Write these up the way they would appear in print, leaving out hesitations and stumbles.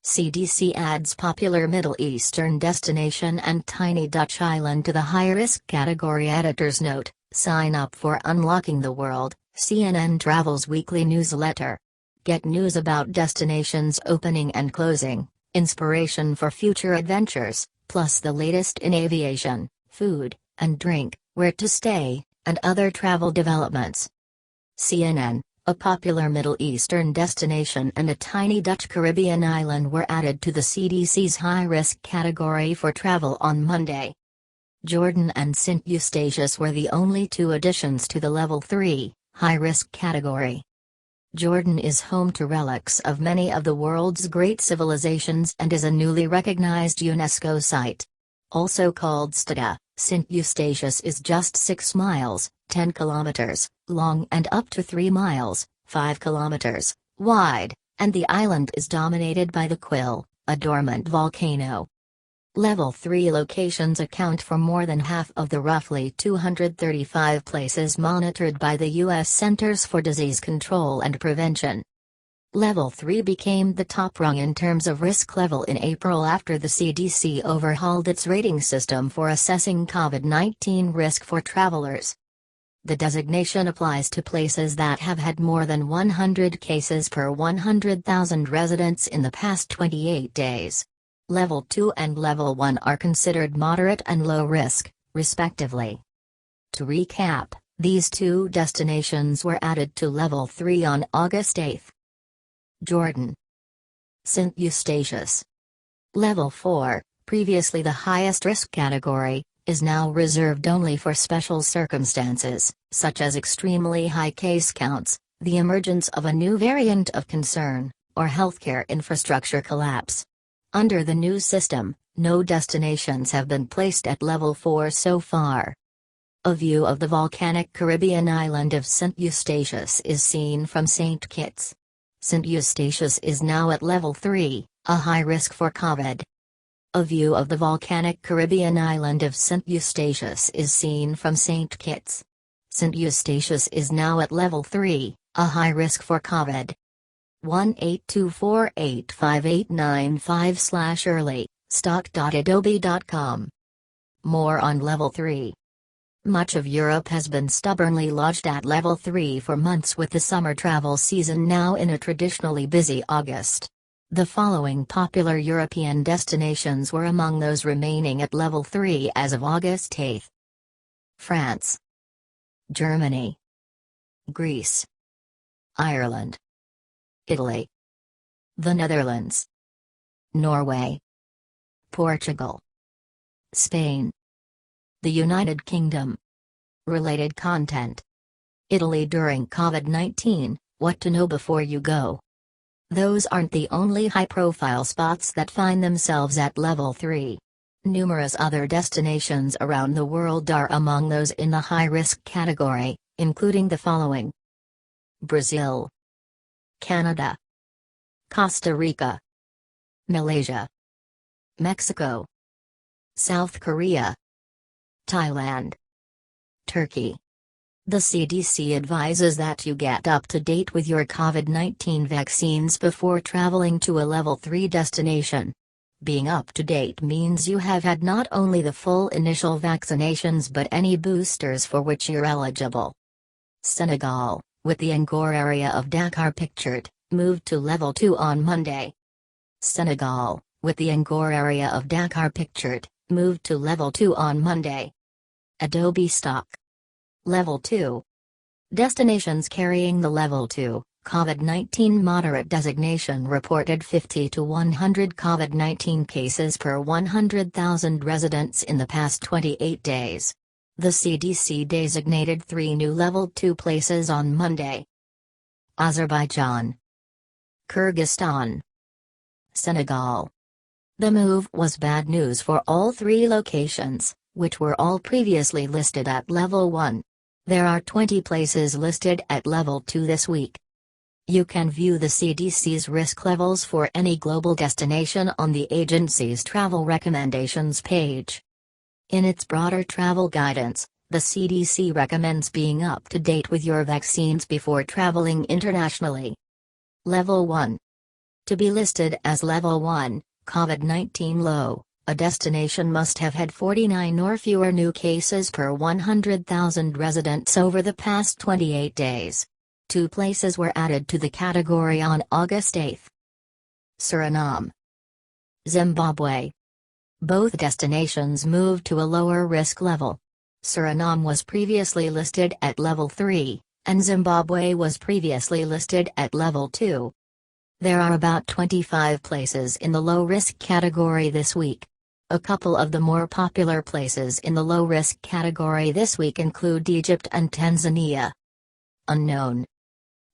CDC adds popular Middle Eastern destination and tiny Dutch island to the high-risk category. Editor's note: sign up for Unlocking the World, CNN Travel's weekly newsletter. Get news about destinations opening and closing, inspiration for future adventures, plus the latest in aviation, food, and drink, where to stay, and other travel developments. CNN: a popular Middle Eastern destination and a tiny Dutch Caribbean island were added to the CDC's high-risk category for travel on Monday. Jordan and St. Eustatius were the only two additions to the Level 3, high-risk category. Jordan is home to relics of many of the world's great civilizations and is a newly recognized UNESCO site. Also called Stada, St. Eustatius is just 6 miles, 10 kilometers, long and up to 3 miles, 5 kilometers, wide, and the island is dominated by the Quill, a dormant volcano. Level 3 locations account for more than half of the roughly 235 places monitored by the U.S. Centers for Disease Control and Prevention. Level 3 became the top rung in terms of risk level in April after the CDC overhauled its rating system for assessing COVID-19 risk for travelers. The designation applies to places that have had more than 100 cases per 100,000 residents in the past 28 days. Level 2 and Level 1 are considered moderate and low risk, respectively. To recap, these two destinations were added to Level 3 on August 8. Jordan. St. Eustatius. Level 4, previously the highest risk category, is now reserved only for special circumstances, such as extremely high case counts, the emergence of a new variant of concern, or healthcare infrastructure collapse. Under the new system, no destinations have been placed at Level 4 so far. A view of the volcanic Caribbean island of St. Eustatius is seen from St. Kitts. St. Eustatius is now at Level 3, a high risk for COVID. A view of the volcanic Caribbean island of St. Eustatius is seen from St. Kitts. St. Eustatius is now at Level 3, a high risk for COVID. 1-824-85895/early, stock.adobe.com. More on Level 3. Much of Europe has been stubbornly lodged at Level 3 for months, with the summer travel season now in a traditionally busy August. The following popular European destinations were among those remaining at Level 3 as of August 8. France, Germany, Greece, Ireland, Italy, the Netherlands, Norway, Portugal, Spain, the United Kingdom. Related content. Italy during COVID-19, what to know before you go. Those aren't the only high-profile spots that find themselves at Level 3. Numerous other destinations around the world are among those in the high-risk category, including the following: Brazil, Canada, Costa Rica, Malaysia, Mexico, South Korea, Thailand, Turkey. The CDC advises that you get up to date with your COVID-19 vaccines before traveling to a Level 3 destination. Being up to date means you have had not only the full initial vaccinations but any boosters for which you're eligible. Senegal, with the Ngor area of Dakar pictured, moved to Level 2 on Monday. Senegal, with the Ngor area of Dakar pictured, moved to Level 2 on Monday. Adobe stock. Level 2. Destinations carrying the Level 2 COVID-19 moderate designation reported 50 to 100 COVID-19 cases per 100,000 residents in the past 28 days. The CDC designated 3 new Level 2 places on Monday. Azerbaijan, Kyrgyzstan, Senegal. The move was bad news for all 3 locations, which were all previously listed at Level 1. There are 20 places listed at Level 2 this week. You can view the CDC's risk levels for any global destination on the agency's travel recommendations page. In its broader travel guidance, the CDC recommends being up to date with your vaccines before traveling internationally. Level 1. To be listed as Level 1, COVID-19 low, a destination must have had 49 or fewer new cases per 100,000 residents over the past 28 days. 2 places were added to the category on August 8. Suriname, Zimbabwe. Both destinations moved to a lower risk level. Suriname was previously listed at Level 3, and Zimbabwe was previously listed at Level 2. There are about 25 places in the low-risk category this week. A couple of the more popular places in the low-risk category this week include Egypt and Tanzania. Unknown.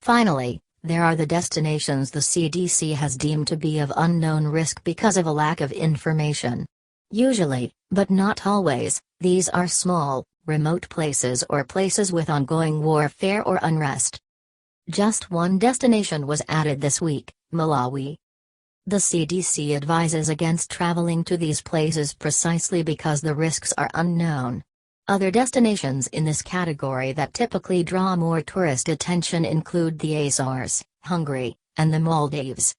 Finally, there are the destinations the CDC has deemed to be of unknown risk because of a lack of information. Usually, but not always, these are small, remote places or places with ongoing warfare or unrest. Just one destination was added this week, Malawi. The CDC advises against traveling to these places precisely because the risks are unknown. Other destinations in this category that typically draw more tourist attention include the Azores, Hungary, and the Maldives.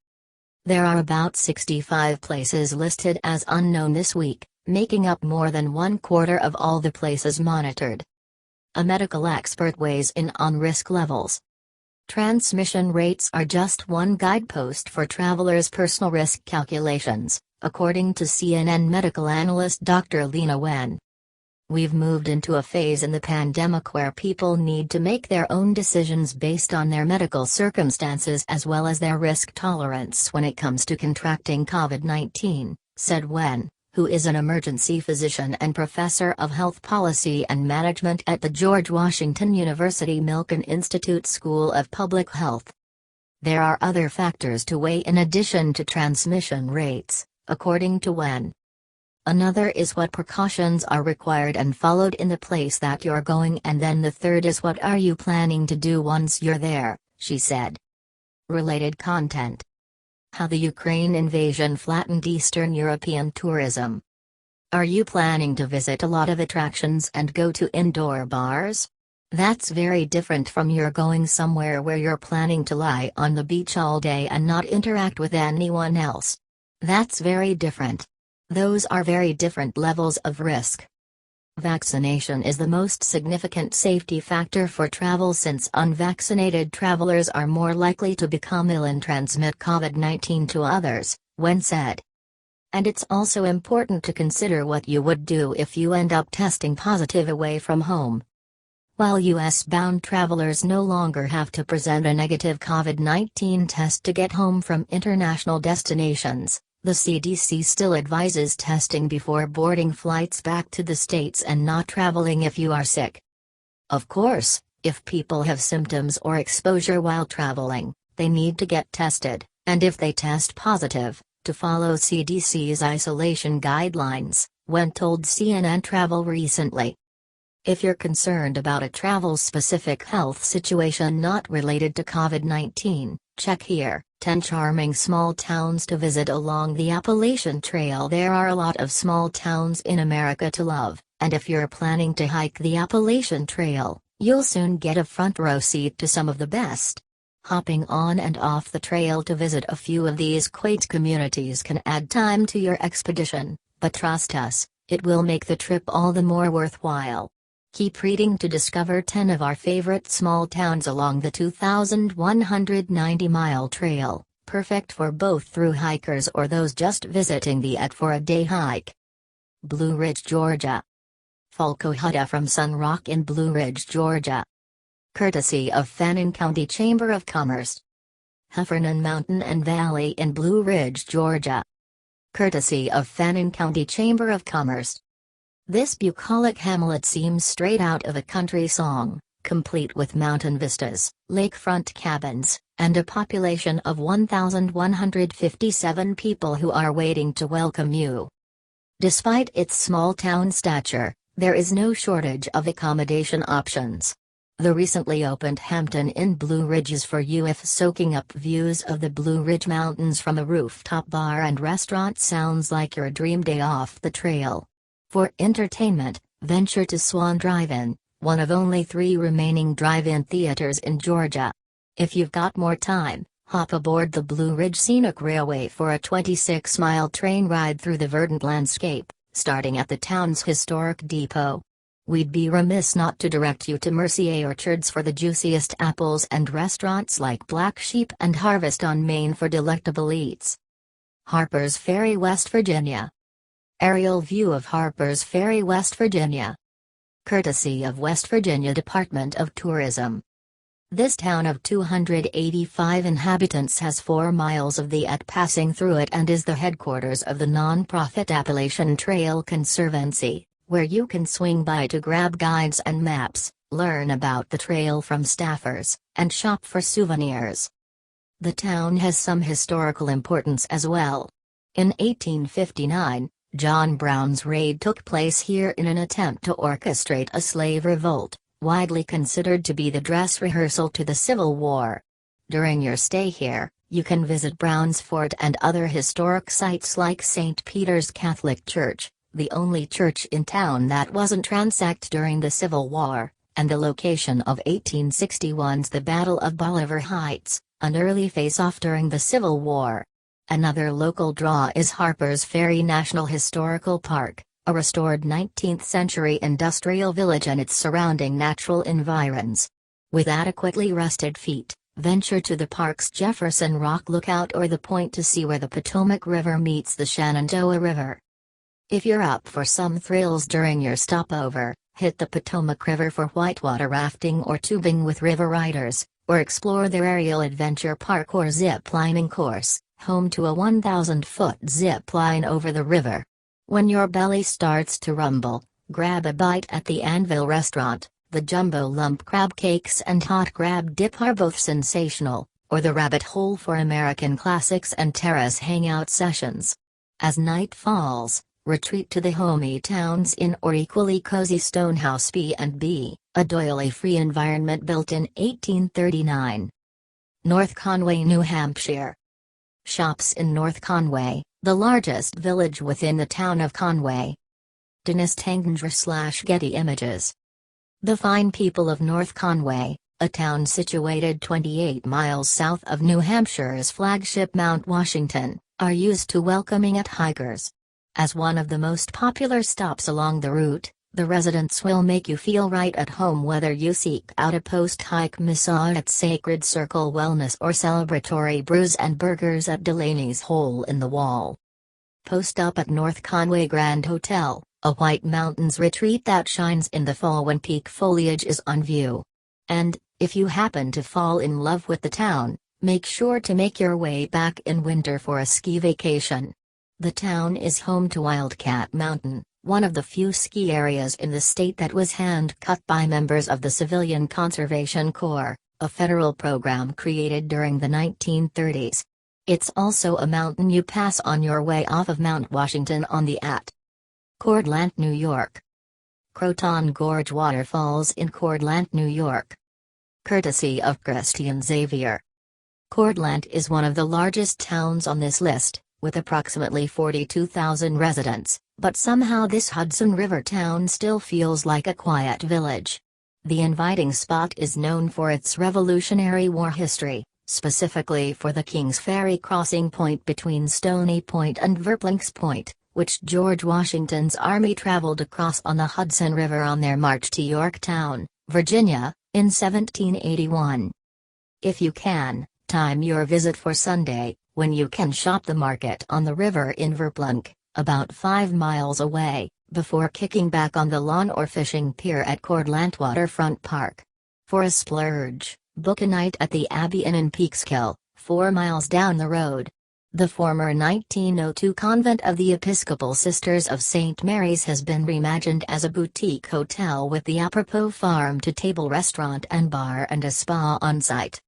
There are about 65 places listed as unknown this week, making up more than 1/4 of all the places monitored. A medical expert weighs in on risk levels. Transmission rates are just one guidepost for travelers' personal risk calculations, according to CNN medical analyst Dr. Lena Wen. We've moved into a phase in the pandemic where people need to make their own decisions based on their medical circumstances as well as their risk tolerance when it comes to contracting COVID-19, said Wen, who is an emergency physician and professor of health policy and management at the George Washington University Milken Institute School of Public Health. There are other factors to weigh in addition to transmission rates, according to Wen. Another is what precautions are required and followed in the place that you're going, and then the third is what are you planning to do once you're there, she said. Related content. How the Ukraine invasion flattened Eastern European tourism. Are you planning to visit a lot of attractions and go to indoor bars? That's very different from you're going somewhere where you're planning to lie on the beach all day and not interact with anyone else. That's very different. Those are very different levels of risk. Vaccination is the most significant safety factor for travel since unvaccinated travelers are more likely to become ill and transmit COVID-19 to others, Wen said. And it's also important to consider what you would do if you end up testing positive away from home. While U.S.-bound travelers no longer have to present a negative COVID-19 test to get home from international destinations, the CDC still advises testing before boarding flights back to the States and not traveling if you are sick. Of course, if people have symptoms or exposure while traveling, they need to get tested, and if they test positive, to follow CDC's isolation guidelines, Wen told CNN Travel recently. If you're concerned about a travel-specific health situation not related to COVID-19, check here. 10 charming small towns to visit along the Appalachian Trail. There are a lot of small towns in America to love, and if you're planning to hike the Appalachian Trail, you'll soon get a front row seat to some of the best. Hopping on and off the trail to visit a few of these quaint communities can add time to your expedition, but trust us, it will make the trip all the more worthwhile. Keep reading to discover 10 of our favorite small towns along the 2,190-mile trail, perfect for both through hikers or those just visiting the for-a-day hike. Blue Ridge, Georgia. Falcohutta from Sun Rock in Blue Ridge, Georgia. Courtesy of Fannin County Chamber of Commerce. Heffernan Mountain and Valley in Blue Ridge, Georgia. Courtesy of Fannin County Chamber of Commerce. This bucolic hamlet seems straight out of a country song, complete with mountain vistas, lakefront cabins, and a population of 1,157 people who are waiting to welcome you. Despite its small town stature, there is no shortage of accommodation options. The recently opened Hampton Inn Blue Ridge is for you if soaking up views of the Blue Ridge Mountains from a rooftop bar and restaurant sounds like your dream day off the trail. For entertainment, venture to Swan Drive-In, one of only 3 remaining drive-in theaters in Georgia. If you've got more time, Hop aboard the Blue Ridge Scenic Railway for a 26-mile train ride through the verdant landscape, starting at the town's historic depot. We'd be remiss not to direct you to Mercier Orchards for the juiciest apples and restaurants like Black Sheep and Harvest on Main for delectable eats. Harper's Ferry, West Virginia. Aerial view of Harper's Ferry, West Virginia. Courtesy of West Virginia Department of Tourism. This town of 285 inhabitants has 4 miles of the ET passing through it and is the headquarters of the non-profit Appalachian Trail Conservancy, where you can swing by to grab guides and maps, learn about the trail from staffers, and shop for souvenirs. The town has some historical importance as well. In 1859, John Brown's raid took place here in an attempt to orchestrate a slave revolt, widely considered to be the dress rehearsal to the Civil War. During your stay here, you can visit Brown's Fort and other historic sites like St. Peter's Catholic Church, the only church in town that wasn't ransacked during the Civil War, and the location of 1861's The Battle of Bolivar Heights, an early face-off during the Civil War. Another local draw is Harper's Ferry National Historical Park, a restored 19th-century industrial village and its surrounding natural environs. With adequately rested feet, venture to the park's Jefferson Rock Lookout or the point to see where the Potomac River meets the Shenandoah River. If you're up for some thrills during your stopover, hit the Potomac River for whitewater rafting or tubing with river riders, or explore their aerial adventure park or zip lining course, home to a 1,000-foot zip line over the river. When your belly starts to rumble, grab a bite at the Anvil restaurant. The jumbo lump crab cakes and hot crab dip are both sensational, or the rabbit hole for American classics and terrace hangout sessions. As night falls, retreat to the homey Towns Inn or equally cozy Stonehouse B&B, a doily-free environment built in 1839. North Conway, New Hampshire. Shops in North Conway, the largest village within the town of Conway. Dennis/Getty Images. The fine people of North Conway, a town situated 28 miles south of New Hampshire's flagship Mount Washington, are used to welcoming at hikers. As one of the most popular stops along the route, the residents will make you feel right at home whether you seek out a post-hike massage at Sacred Circle Wellness or celebratory brews and burgers at Delaney's Hole in the Wall. Post up at North Conway Grand Hotel, a White Mountains retreat that shines in the fall when peak foliage is on view. And, if you happen to fall in love with the town, make sure to make your way back in winter for a ski vacation. The town is home to Wildcat Mountain, one of the few ski areas in the state that was hand-cut by members of the Civilian Conservation Corps, a federal program created during the 1930s. It's also a mountain you pass on your way off of Mount Washington on the Courtland, New York. Croton Gorge Waterfalls in Courtland, New York. Courtesy of Christian Xavier. Courtland is one of the largest towns on this list, with approximately 42,000 residents, but somehow this Hudson River town still feels like a quiet village. The inviting spot is known for its Revolutionary War history, specifically for the Kings Ferry crossing point between Stony Point and Verplanck's Point, which George Washington's army traveled across on the Hudson River on their march to Yorktown, Virginia, in 1781. If you can, time your visit for Sunday, when you can shop the market on the river in Verplanck, about 5 miles away, before kicking back on the lawn or fishing pier at Courtland Waterfront Park. For a splurge, book a night at the Abbey Inn in Peekskill, 4 miles down the road. The former 1902 convent of the Episcopal Sisters of St. Mary's has been reimagined as a boutique hotel with the apropos farm-to-table restaurant and bar and a spa on site.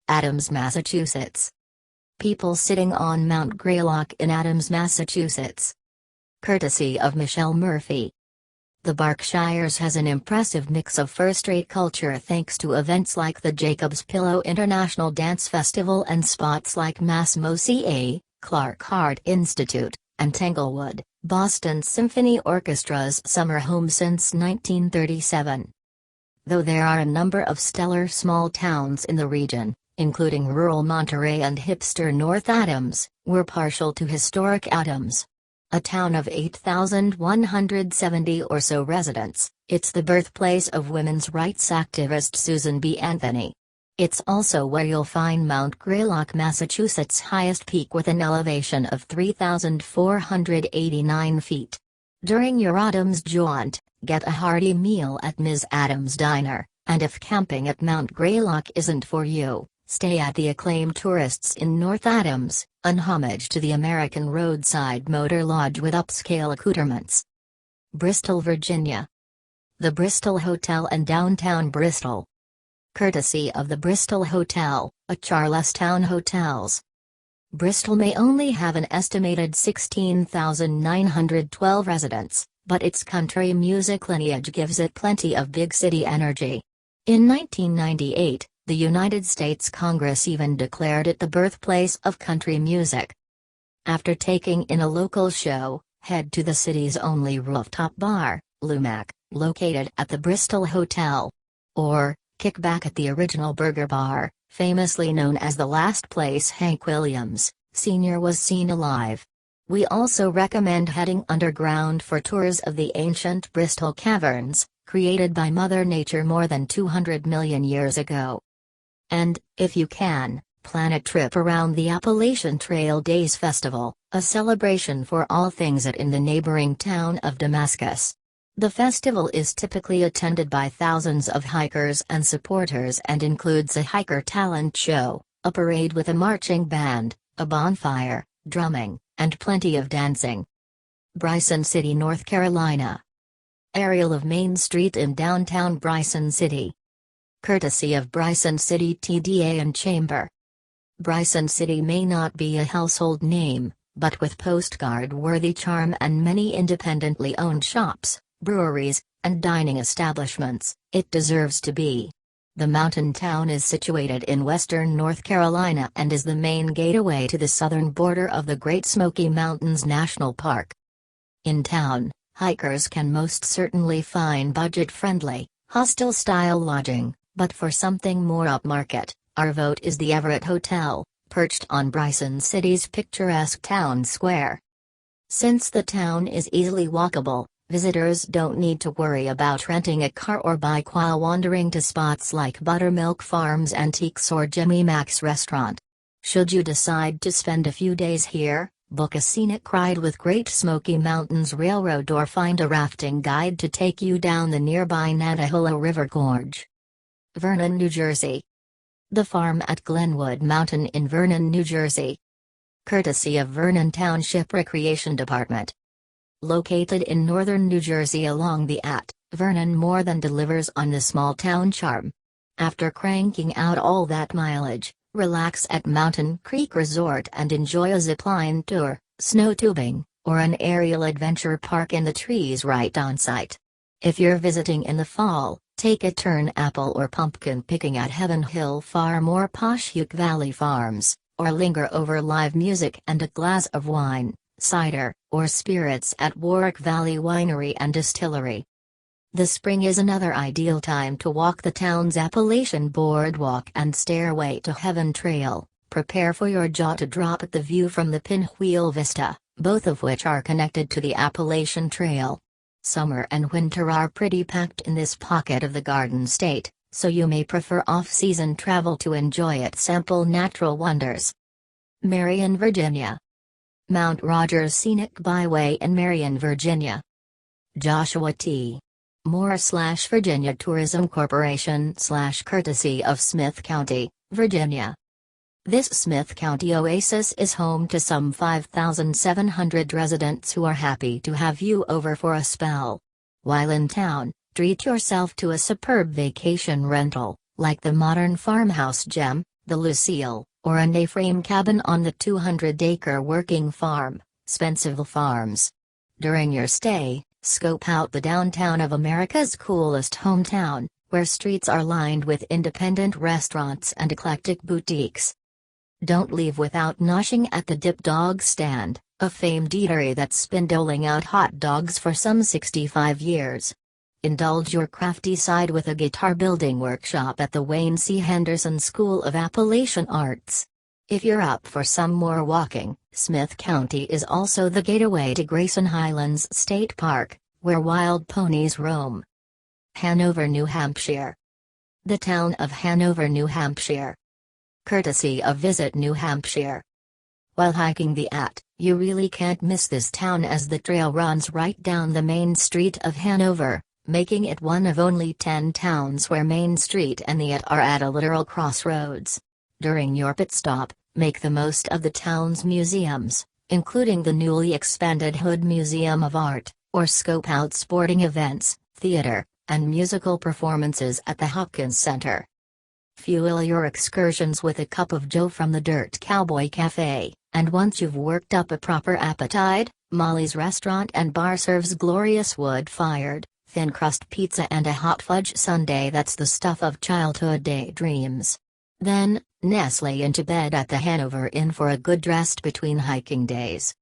Adams, Massachusetts. People sitting on Mount Greylock in Adams, Massachusetts. Courtesy of Michelle Murphy. The Berkshires has an impressive mix of first-rate culture thanks to events like the Jacob's Pillow International Dance Festival and spots like Massimo C.A., Clark Hart Institute, and Tanglewood, Boston Symphony Orchestra's summer home since 1937. Though there are a number of stellar small towns in the region, including rural Monterey and hipster North Adams, were partial to historic Adams. A town of 8,170 or so residents, it's the birthplace of women's rights activist Susan B. Anthony. It's also where you'll find Mount Greylock, Massachusetts' highest peak with an elevation of 3,489 feet. During your Adams jaunt, get a hearty meal at Ms. Adams' Diner, and if camping at Mount Greylock isn't for you, stay at the acclaimed Tourists in North Adams, an homage to the American roadside motor lodge with upscale accoutrements. Bristol, Virginia. The Bristol Hotel and downtown Bristol. Courtesy of the Bristol Hotel, a Charlestown Hotels. Bristol may only have an estimated 16,912 residents, but its country music lineage gives it plenty of big city energy. In 1998, the United States Congress even declared it the birthplace of country music. After taking in a local show, head to the city's only rooftop bar, Lumac, located at the Bristol Hotel. Or, kick back at the original Burger Bar, famously known as the last place Hank Williams, Sr. was seen alive. We also recommend heading underground for tours of the ancient Bristol Caverns, created by Mother Nature more than 200 million years ago. And, if you can, plan a trip around the Appalachian Trail Days Festival, a celebration for all things in the neighboring town of Damascus. The festival is typically attended by thousands of hikers and supporters and includes a hiker talent show, a parade with a marching band, a bonfire, drumming, and plenty of dancing. Bryson City, North Carolina. Aerial of Main Street in downtown Bryson City. Courtesy of Bryson City TDA and Chamber. Bryson City may not be a household name, but with postcard-worthy charm and many independently owned shops, breweries, and dining establishments, it deserves to be. The mountain town is situated in western North Carolina and is the main gateway to the southern border of the Great Smoky Mountains National Park. In town, hikers can most certainly find budget-friendly, hostel-style lodging, but for something more upmarket, our vote is the Everett Hotel, perched on Bryson City's picturesque town square. Since the town is easily walkable, visitors don't need to worry about renting a car or bike while wandering to spots like Buttermilk Farms Antiques or Jimmy Mac's restaurant. Should you decide to spend a few days here, book a scenic ride with Great Smoky Mountains Railroad or find a rafting guide to take you down the nearby Nantahala River Gorge. Vernon, New Jersey. The Farm at Glenwood Mountain in Vernon, New Jersey. Courtesy of Vernon Township Recreation Department. Located in northern New Jersey along the Vernon more than delivers on the small town charm. After cranking out all that mileage, relax at Mountain Creek Resort and enjoy a zipline tour, snow tubing, or an aerial adventure park in the trees right on site. If you're visiting in the fall, take a turn apple or pumpkin picking at Heaven Hill Farm or Poshhook Valley Farms, or linger over live music and a glass of wine, cider, or spirits at Warwick Valley Winery and Distillery. The spring is another ideal time to walk the town's Appalachian Boardwalk and Stairway to Heaven Trail. Prepare for your jaw to drop at the view from the Pinwheel Vista, both of which are connected to the Appalachian Trail. Summer and winter are pretty packed in this pocket of the Garden State, so you may prefer off-season travel to enjoy its simple natural wonders. Marion, Virginia. Mount Rogers Scenic Byway in Marion, Virginia. Joshua T. Moore/Virginia Tourism Corporation/ courtesy of Smith County, Virginia. This Smith County oasis is home to some 5,700 residents who are happy to have you over for a spell. While in town, treat yourself to a superb vacation rental, like the modern farmhouse gem, the Lucille, or an A-frame cabin on the 200-acre working farm, Spencerville Farms. During your stay, scope out the downtown of America's coolest hometown, where streets are lined with independent restaurants and eclectic boutiques. Don't leave without noshing at the Dip Dog Stand, a famed eatery that's been doling out hot dogs for some 65 years. Indulge your crafty side with a guitar building workshop at the Wayne C. Henderson School of Appalachian Arts. If you're up for some more walking, Smith County is also the gateway to Grayson Highlands State Park, where wild ponies roam. Hanover, New Hampshire. The town of Hanover, New Hampshire. Courtesy of Visit New Hampshire. While hiking the you really can't miss this town as the trail runs right down the main street of Hanover, making it one of only 10 towns where Main Street and the are at a literal crossroads. During your pit stop, make the most of the town's museums, including the newly expanded Hood Museum of Art, or scope out sporting events, theater, and musical performances at the Hopkins Center. Fuel your excursions with a cup of Joe from the Dirt Cowboy Cafe, and once you've worked up a proper appetite, Molly's Restaurant and Bar serves glorious wood-fired, thin-crust pizza and a hot fudge sundae that's the stuff of childhood daydreams. Then, nestle into bed at the Hanover Inn for a good rest between hiking days.